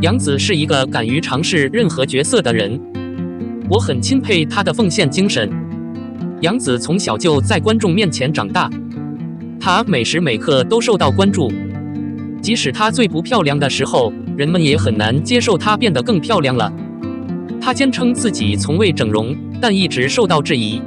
杨紫是一个敢于尝试任何角色的人，我很钦佩她的奉献精神。杨紫从小就在观众面前长大，她每时每刻都受到关注，即使她最不漂亮的时候，人们也很难接受她变得更漂亮了。她坚称自己从未整容，但一直受到质疑。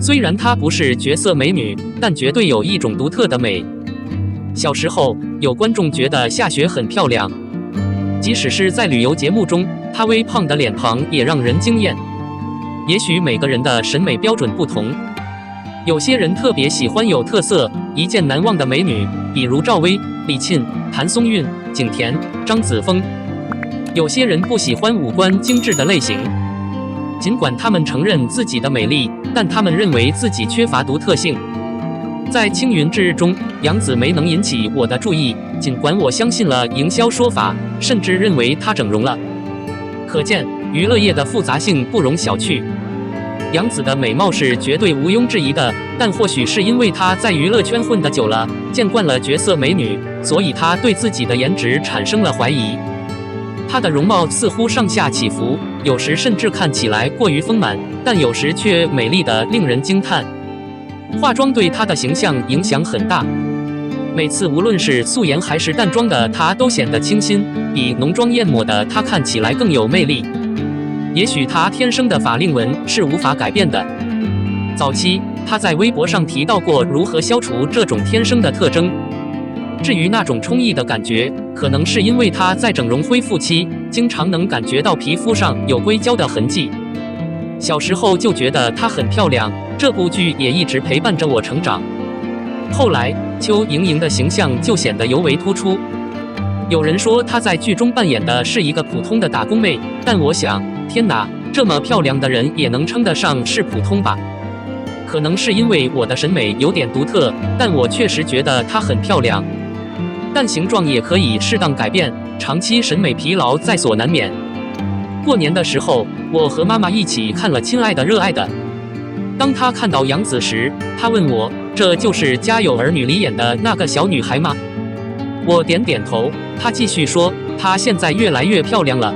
虽然她不是绝色美女，但绝对有一种独特的美。小时候，有观众觉得夏雪很漂亮，即使是在旅游节目中，她微胖的脸庞也让人惊艳。也许每个人的审美标准不同，有些人特别喜欢有特色、一见难忘的美女，比如赵薇、李沁、谭松韵、景甜、张子枫。有些人不喜欢五官精致的类型，尽管他们承认自己的美丽，但他们认为自己缺乏独特性。在青云之日中，杨紫没能引起我的注意，尽管我相信了营销说法，甚至认为她整容了。可见娱乐业的复杂性不容小觑。杨紫的美貌是绝对毋庸置疑的，但或许是因为她在娱乐圈混得久了，见惯了绝色美女，所以她对自己的颜值产生了怀疑。她的容貌似乎上下起伏，有时甚至看起来过于丰满，但有时却美丽得令人惊叹。化妆对她的形象影响很大，每次无论是素颜还是淡妆的她都显得清新，比浓妆艳抹的她看起来更有魅力。也许她天生的法令纹是无法改变的。早期她在微博上提到过如何消除这种天生的特征。至于那种充溢的感觉，可能是因为她在整容恢复期，经常能感觉到皮肤上有硅胶的痕迹。小时候就觉得她很漂亮，这部剧也一直陪伴着我成长。后来邱莹莹的形象就显得尤为突出。有人说她在剧中扮演的是一个普通的打工妹，但我想，天哪，这么漂亮的人也能称得上是普通吧？可能是因为我的审美有点独特，但我确实觉得她很漂亮。但形状也可以适当改变，长期审美疲劳在所难免。过年的时候，我和妈妈一起看了《亲爱的热爱的》。当她看到杨紫时，她问我：“这就是《家有儿女》里演的那个小女孩吗？”我点点头。她继续说：“她现在越来越漂亮了。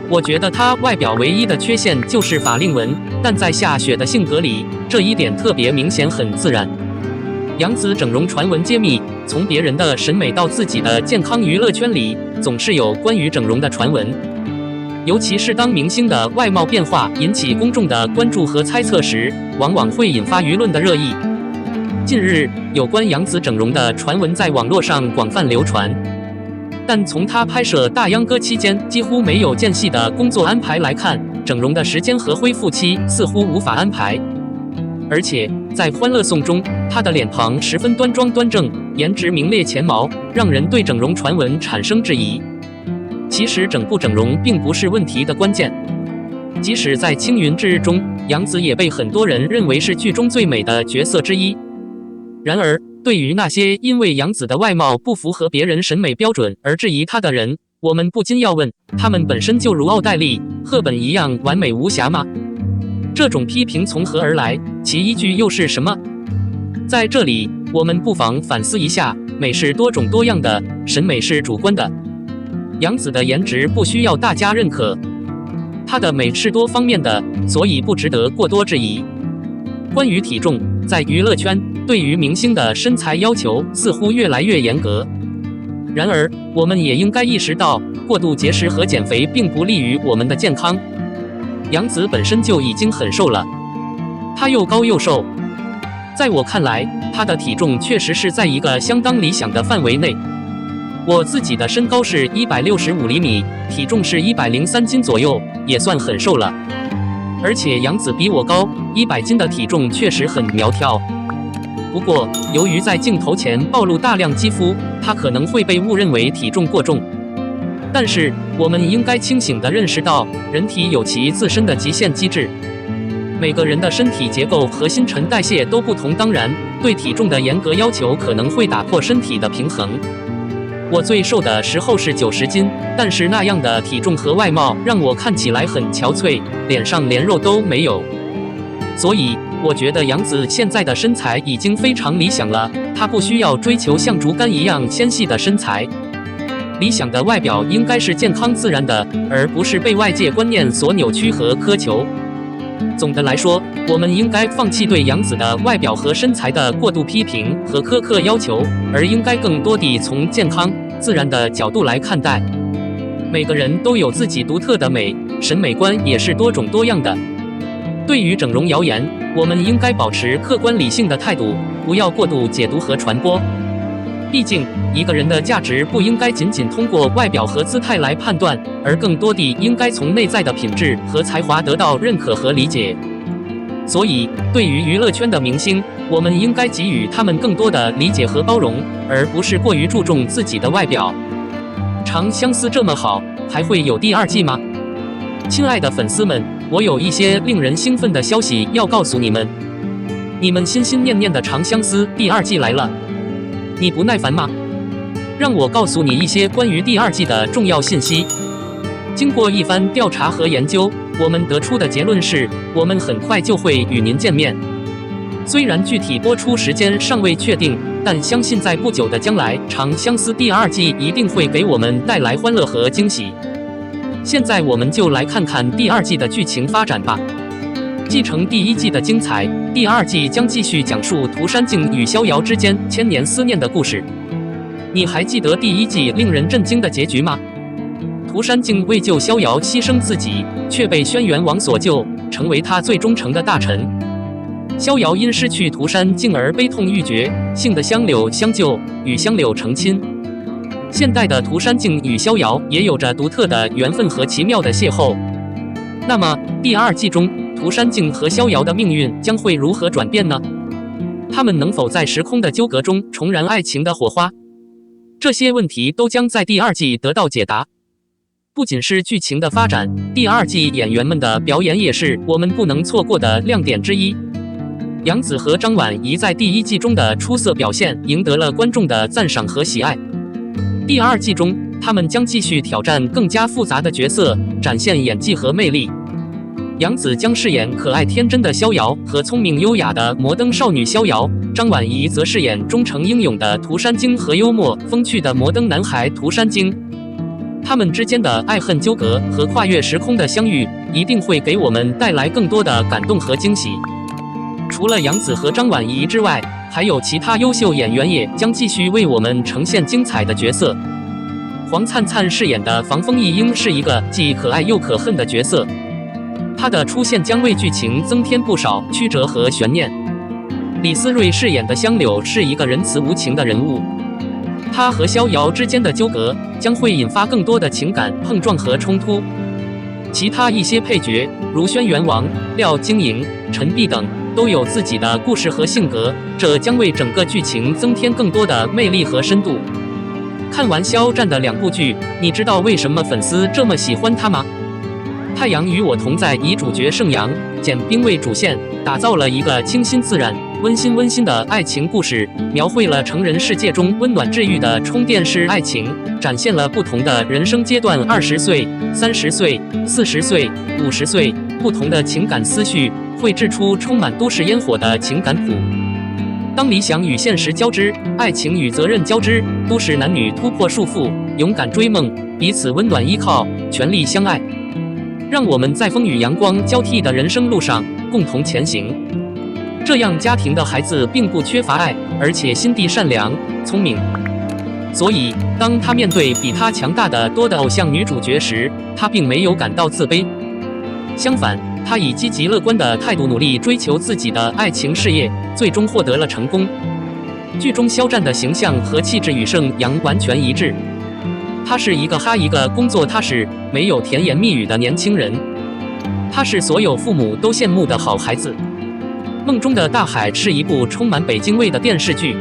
我觉得她外表唯一的缺陷就是法令纹，但在夏雪的性格里，这一点特别明显，很自然。”杨紫整容传闻揭秘，从别人的审美到自己的健康，娱乐圈里总是有关于整容的传闻。尤其是当明星的外貌变化引起公众的关注和猜测时，往往会引发舆论的热议。近日，有关杨紫整容的传闻在网络上广泛流传，但从她拍摄《大秧歌》期间几乎没有间隙的工作安排来看，整容的时间和恢复期似乎无法安排。而且在《欢乐颂》中，她的脸庞十分端庄端正，颜值名列前茅，让人对整容传闻产生质疑。其实整不整容并不是问题的关键。即使在《青云之日》中，杨紫也被很多人认为是剧中最美的角色之一。然而，对于那些因为杨紫的外貌不符合别人审美标准而质疑她的人，我们不禁要问：他们本身就如奥黛丽、赫本一样完美无瑕吗？这种批评从何而来？其依据又是什么？在这里，我们不妨反思一下：美是多种多样的，审美是主观的。杨紫的颜值不需要大家认可，她的美是多方面的，所以不值得过多质疑。关于体重，在娱乐圈，对于明星的身材要求似乎越来越严格。然而，我们也应该意识到，过度节食和减肥并不利于我们的健康。杨紫本身就已经很瘦了，她又高又瘦，在我看来，她的体重确实是在一个相当理想的范围内。我自己的身高是165厘米，体重是103斤左右，也算很瘦了。而且杨紫比我高，100斤的体重确实很苗条。不过，由于在镜头前暴露大量肌肤，她可能会被误认为体重过重。但是，我们应该清醒地认识到，人体有其自身的极限机制。每个人的身体结构和新陈代谢都不同，当然，对体重的严格要求可能会打破身体的平衡。我最瘦的时候是90斤，但是那样的体重和外貌让我看起来很憔悴，脸上连肉都没有。所以，我觉得杨紫现在的身材已经非常理想了，她不需要追求像竹竿一样纤细的身材。理想的外表应该是健康自然的，而不是被外界观念所扭曲和苛求。总的来说，我们应该放弃对杨紫的外表和身材的过度批评和苛刻要求，而应该更多地从健康、自然的角度来看待。每个人都有自己独特的美，审美观也是多种多样的。对于整容谣言，我们应该保持客观理性的态度，不要过度解读和传播。毕竟，一个人的价值不应该仅仅通过外表和姿态来判断，而更多地应该从内在的品质和才华得到认可和理解。所以，对于娱乐圈的明星，我们应该给予他们更多的理解和包容，而不是过于注重自己的外表。长相思这么好，还会有第2季吗？亲爱的粉丝们，我有一些令人兴奋的消息要告诉你们。你们心心念念的长相思第2季来了，你不耐烦吗？让我告诉你一些关于第2季的重要信息。经过一番调查和研究，我们得出的结论是，我们很快就会与您见面。虽然具体播出时间尚未确定，但相信在不久的将来，《长相思》第2季一定会给我们带来欢乐和惊喜。现在我们就来看看第2季的剧情发展吧。继承第1季的精彩，第2季将继续讲述涂山烬与逍遥之间千年思念的故事。你还记得第1季令人震惊的结局吗？涂山烬为救逍遥牺牲自己，却被轩辕王所救，成为他最忠诚的大臣。逍遥因失去涂山烬而悲痛欲绝，幸得香柳相救，与香柳成亲。现代的涂山烬与逍遥也有着独特的缘分和奇妙的邂逅。那么，第2季中，涂山烬和逍遥的命运将会如何转变呢？他们能否在时空的纠葛中重燃爱情的火花？这些问题都将在第2季得到解答。不仅是剧情的发展，第2季演员们的表演也是我们不能错过的亮点之一。杨紫和张婉怡在第1季中的出色表现赢得了观众的赞赏和喜爱。第2季中，他们将继续挑战更加复杂的角色，展现演技和魅力。杨紫将饰演可爱天真的逍遥和聪明优雅的摩登少女逍遥，张婉怡则饰演忠诚英勇的涂山烬和幽默风趣的摩登男孩涂山烬。他们之间的爱恨纠葛和跨越时空的相遇，一定会给我们带来更多的感动和惊喜。除了杨紫和张婉怡之外，还有其他优秀演员也将继续为我们呈现精彩的角色。黄灿灿饰演的防风一鹰是一个既可爱又可恨的角色，他的出现将为剧情增添不少曲折和悬念。李思睿饰演的香柳是一个仁慈无情的人物，他和逍遥之间的纠葛将会引发更多的情感碰撞和冲突。其他一些配角，如轩辕王、廖晶莹、陈碧等，都有自己的故事和性格，这将为整个剧情增添更多的魅力和深度。看完肖战的2部剧，你知道为什么粉丝这么喜欢他吗？太阳与我同在以主角盛阳、简冰为主线，打造了一个清新自然、温馨的爱情故事，描绘了成人世界中温暖治愈的充电式爱情，展现了不同的人生阶段20岁、30岁、40岁、50岁不同的情感思绪，绘制出充满都市烟火的情感谱。当理想与现实交织，爱情与责任交织，都市男女突破束缚，勇敢追梦，彼此温暖依靠，全力相爱。让我们在风雨阳光交替的人生路上共同前行。这样家庭的孩子并不缺乏爱，而且心地善良、聪明。所以，当他面对比他强大的多的偶像女主角时，他并没有感到自卑。相反，他以积极乐观的态度努力追求自己的爱情事业，最终获得了成功。剧中肖战的形象和气质与盛阳完全一致。他是一个工作踏实、没有甜言蜜语的年轻人。他是所有父母都羡慕的好孩子。梦中的大海是一部充满北京味的电视剧。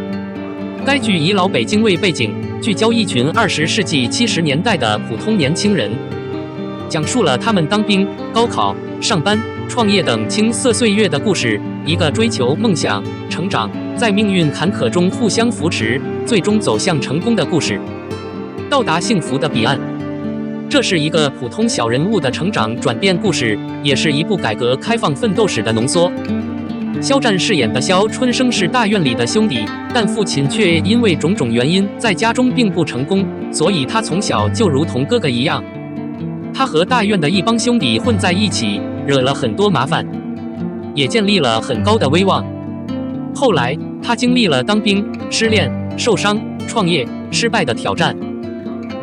该剧以老北京为背景，聚焦一群20世纪70年代的普通年轻人，讲述了他们当兵、高考、上班、创业等青涩岁月的故事。一个追求梦想、成长，在命运坎坷中互相扶持，最终走向成功的故事。到达幸福的彼岸。这是一个普通小人物的成长转变故事，也是一部改革开放奋斗史的浓缩。肖战饰演的肖春生是大院里的兄弟，但父亲却因为种种原因在家中并不成功，所以他从小就如同哥哥一样。他和大院的一帮兄弟混在一起，惹了很多麻烦，也建立了很高的威望。后来，他经历了当兵、失恋、受伤、创业、失败的挑战。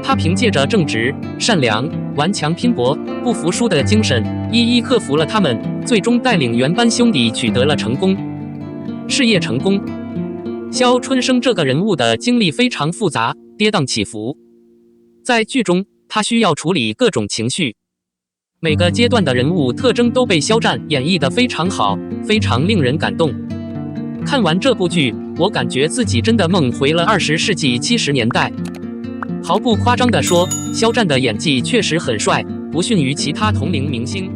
他凭借着正直、善良、顽强拼搏、不服输的精神，一一克服了他们，最终带领原班兄弟取得了成功，事业成功。肖春生这个人物的经历非常复杂，跌宕起伏。在剧中，他需要处理各种情绪，每个阶段的人物特征都被肖战演绎得非常好，非常令人感动。看完这部剧，我感觉自己真的梦回了20世纪70年代。毫不夸张地说，肖战的演技确实很帅，不逊于其他同龄明星。